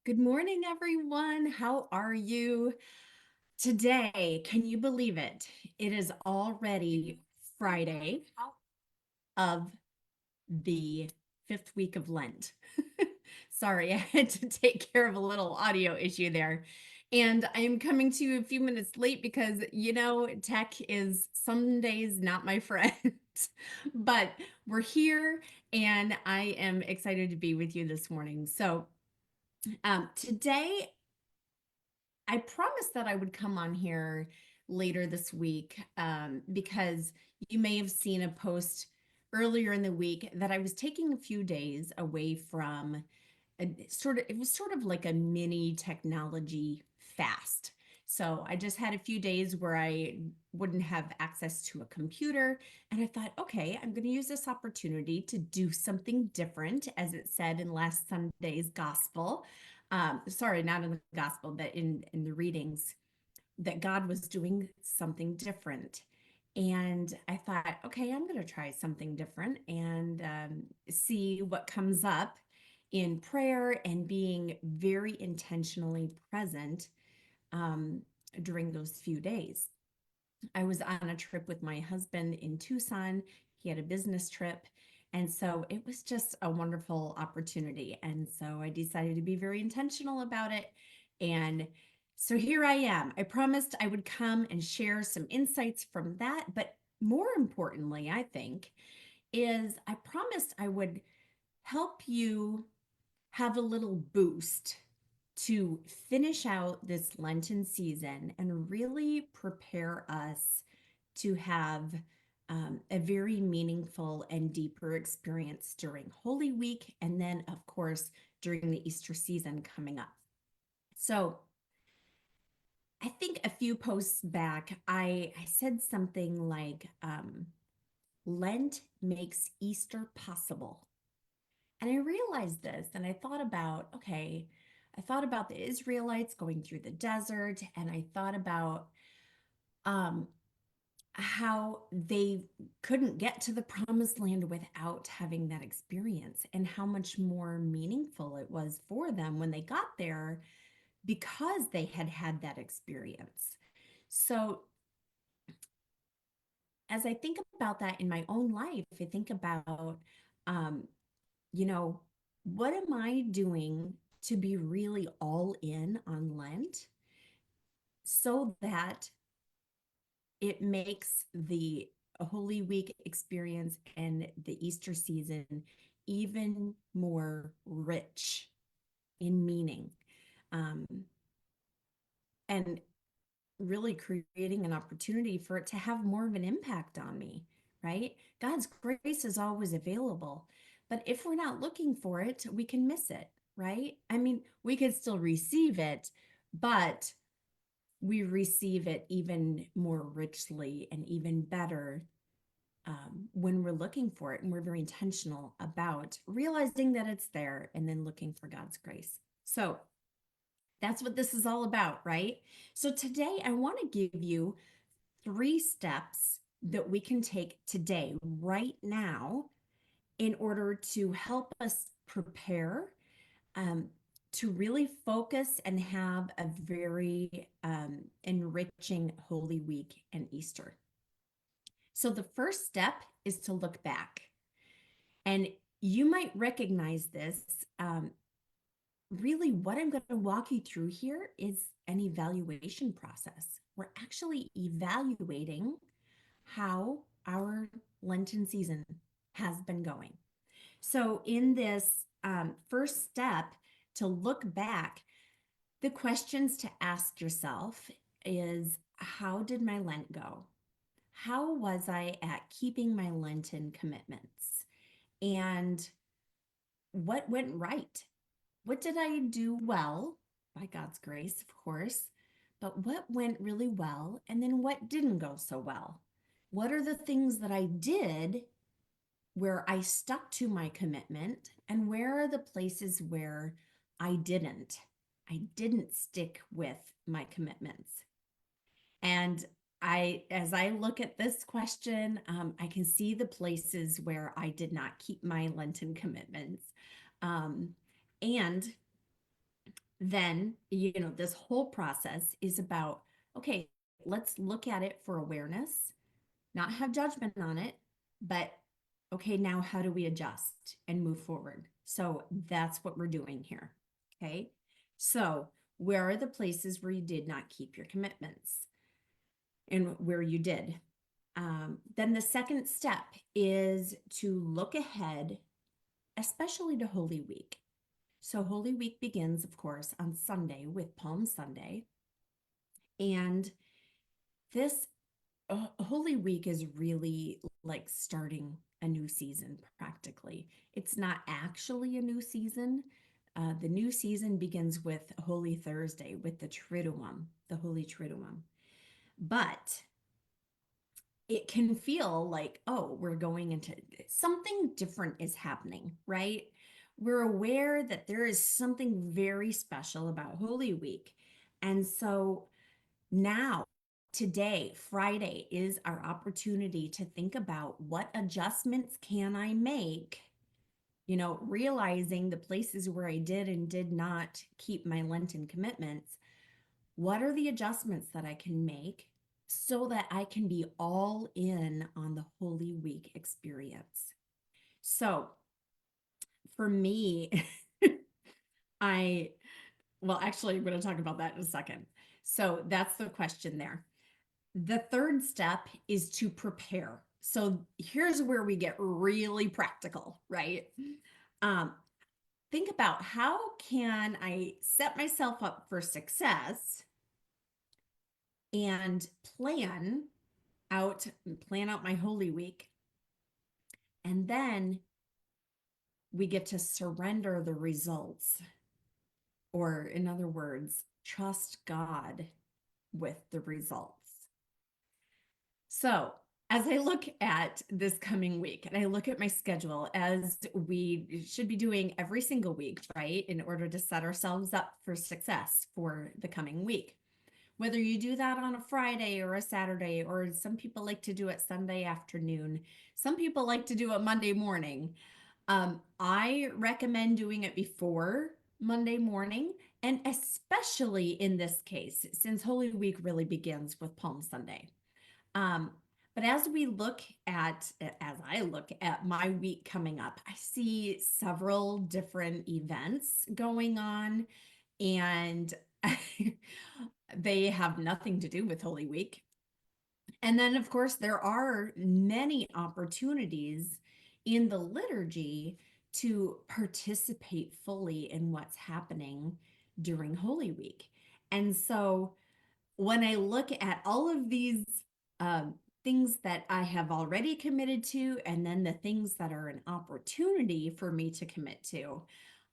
Good morning, everyone. How are you today? Can you believe it? It is already Friday of the fifth week of Lent. Sorry, I had to take care of a little audio issue there. And I am coming to you a few minutes late because, tech is some days not my friend. But we're here and I am excited to be with you this morning. Today I promised that I would come on here later this week because you may have seen a post earlier in the week that I was taking a few days away from it was sort of like a mini technology fast. So I just had a few days where I wouldn't have access to a computer. And I thought, okay, I'm going to use this opportunity to do something different, as it said in last Sunday's gospel. Sorry, not in the gospel, but in the readings, that God was doing something different. And I thought, okay, I'm going to try something different and see what comes up in prayer and being very intentionally present um, during those few days. I was on a trip with my husband in Tucson. He had a business trip. And so it was just a wonderful opportunity. And so I decided to be very intentional about it. And so here I am. I promised I would come and share some insights from that. But more importantly, I think, is I promised I would help you have a little boost to finish out this Lenten season and really prepare us to have a very meaningful and deeper experience during Holy Week, and then, of course, during the Easter season coming up. So, I think a few posts back, I said something like, Lent makes Easter possible. And I realized this and I thought about, okay, I thought about the Israelites going through the desert, and I thought about um, how they couldn't get to the promised land without having that experience, and how much more meaningful it was for them when they got there because they had had that experience. So, as I think about that in my own life, I think about, um, you know, what am I doing to be really all in on Lent so that it makes the Holy Week experience and the Easter season even more rich in meaning, um, and really creating an opportunity for it to have more of an impact on me, right? God's grace is always available, but if we're not looking for it, we can miss it, right? I mean, we could still receive it, but we receive it even more richly and even better when we're looking for it and we're very intentional about realizing that it's there and then looking for God's grace. So that's what this is all about, right? So today I want to give you 3 steps that we can take today, right now, in order to help us prepare, um, to really focus and have a very enriching Holy Week and Easter. So the first step is to look back. And you might recognize this. Really, what I'm going to walk you through here is an evaluation process. We're actually evaluating how our Lenten season has been going. So, in this first step, to look back, the questions to ask yourself is, how did my Lent go? How was I at keeping my Lenten commitments? And what went right? What did I do well, by God's grace, of course, but what went really well? And then what didn't go so well? What are the things that I did where I stuck to my commitment? And where are the places where I didn't? I didn't stick with my commitments. And as I look at this question, I can see the places where I did not keep my Lenten commitments. Um, and then, this whole process is about, okay, let's look at it for awareness, not have judgment on it, but okay, now how do we adjust and move forward? So that's what we're doing here. Okay. So, where are the places where you did not keep your commitments and where you did? Then the second step is to look ahead, especially to Holy Week. So, Holy Week begins, of course, on Sunday with Palm Sunday. And this Holy Week is really like starting a new season practically. It's not actually a new season. The new season begins with Holy Thursday, with the Triduum, the Holy Triduum. But it can feel like, oh, we're going into something different is happening, right? We're aware that there is something very special about Holy Week. And so now, today, Friday, is our opportunity to think about what adjustments can I make, realizing the places where I did and did not keep my Lenten commitments. What are the adjustments that I can make so that I can be all in on the Holy Week experience? So for me, I, well, actually, I'm going to talk about that in a second. So that's the question there. The third step is to prepare. So here's where we get really practical, right? Um, think about how can I set myself up for success and out plan out my Holy Week. And then we get to surrender the results, or in other words, trust God with the results. So, as I look at this coming week and I look at my schedule, as we should be doing every single week, right, in order to set ourselves up for success for the coming week. Whether you do that on a Friday or a Saturday, or some people like to do it Sunday afternoon, some people like to do it Monday morning. I recommend doing it before Monday morning, and especially in this case, since Holy Week really begins with Palm Sunday. Um, but as I look at my week coming up, I see several different events going on, and they have nothing to do with Holy Week. And then, of course, there are many opportunities in the liturgy to participate fully in what's happening during Holy Week. And so, when I look at all of these um, things that I have already committed to, and then the things that are an opportunity for me to commit to,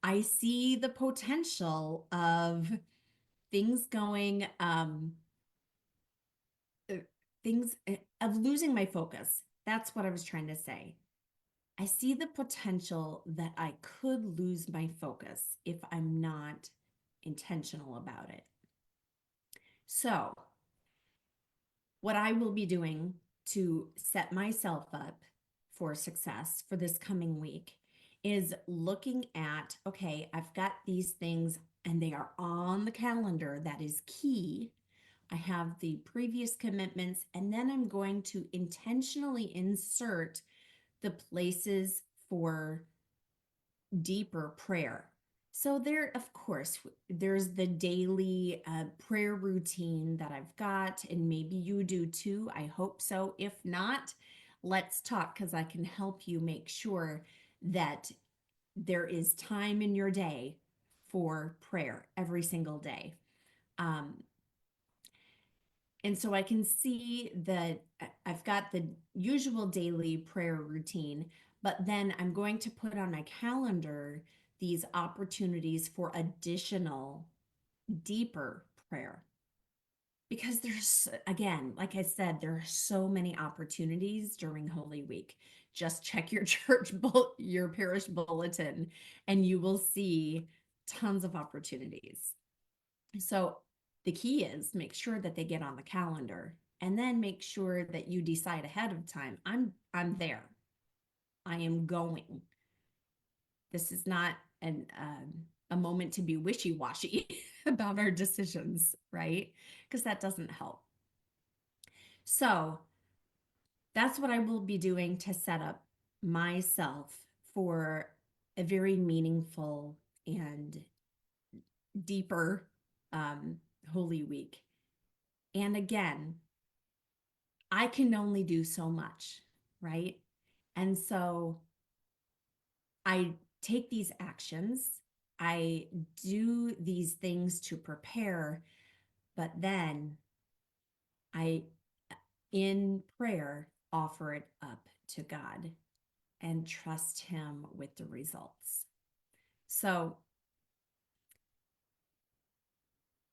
I see the potential of things going, uh, things of losing my focus. That's what I was trying to say. I see the potential that I could lose my focus if I'm not intentional about it. So, what I will be doing to set myself up for success for this coming week is looking at, okay, I've got these things and they are on the calendar. That is key. I have the previous commitments, and then I'm going to intentionally insert the places for deeper prayer. So there, of course, there's the daily prayer routine that I've got, and maybe you do too. I hope so. If not, let's talk, because I can help you make sure that there is time in your day for prayer every single day. Um, and so I can see that I've got the usual daily prayer routine, but then I'm going to put on my calendar these opportunities for additional, deeper prayer. Because there's, again, like I said, there are so many opportunities during Holy Week. Just check your your parish bulletin, and you will see tons of opportunities. So the key is make sure that they get on the calendar, and then make sure that you decide ahead of time. I'm there. I am going. This is not an a moment to be wishy-washy about our decisions, right? Because that doesn't help. So that's what I will be doing to set up myself for a very meaningful and deeper um, Holy Week. And again, I can only do so much, right? And so I take these actions, I do these things to prepare, but then I, in prayer, offer it up to God and trust Him with the results. So,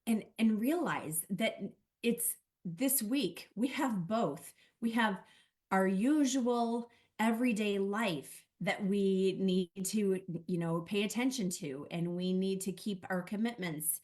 and realize that it's this week we have both. We have our usual everyday life that we need to, pay attention to, and we need to keep our commitments.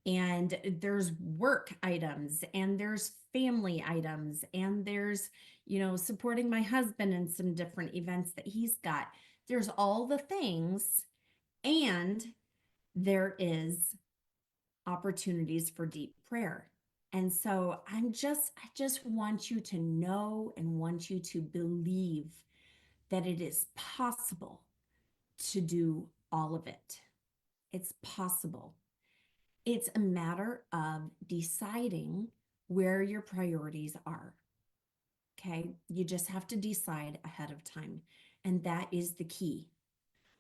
And there's work items, and there's family items, and there's, supporting my husband in some different events that he's got. There's all the things, and there is opportunities for deep prayer. And so I just want you to know and want you to believe that it is possible to do all of it. It's possible. It's a matter of deciding where your priorities are. Okay. You just have to decide ahead of time. And that is the key.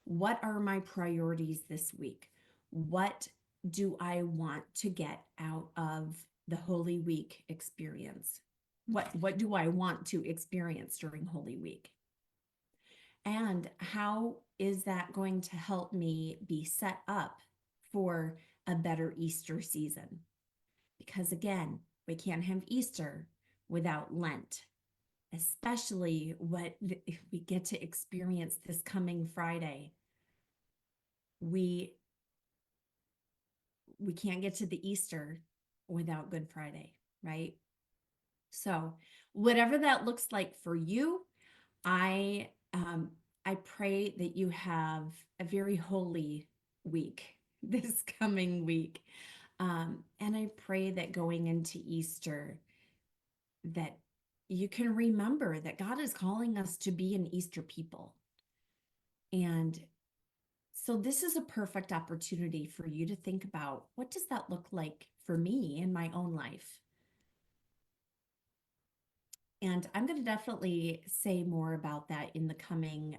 What are my priorities this week? What do I want to get out of the Holy Week experience? What do I want to experience during Holy Week? And how is that going to help me be set up for a better Easter season? Because again, we can't have Easter without Lent, especially what we get to experience this coming Friday. We we can't get to the Easter without Good Friday, right? So, whatever that looks like for you, I pray that you have a very holy week this coming week. And I pray that going into Easter, that you can remember that God is calling us to be an Easter people. And so this is a perfect opportunity for you to think about, what does that look like for me in my own life? And I'm going to definitely say more about that in the coming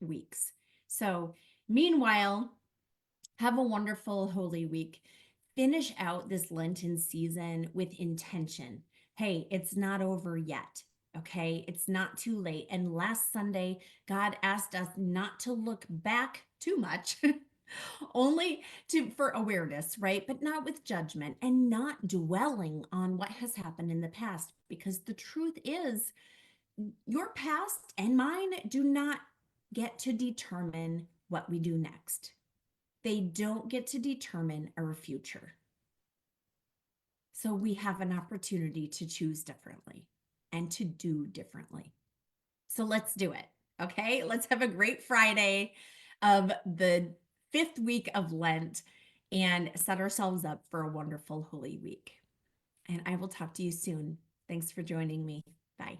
weeks. So, meanwhile, have a wonderful Holy Week. Finish out this Lenten season with intention. Hey, it's not over yet. Okay, it's not too late. And last Sunday, God asked us not to look back too much, only to for awareness, right? But not with judgment, and not dwelling on what has happened in the past, because the truth is your past and mine do not get to determine what we do next. They don't get to determine our future. So we have an opportunity to choose differently and to do differently. So let's do it. Okay. Let's have a great Friday of the 5th week of Lent and set ourselves up for a wonderful Holy Week. And I will talk to you soon. Thanks for joining me. Bye.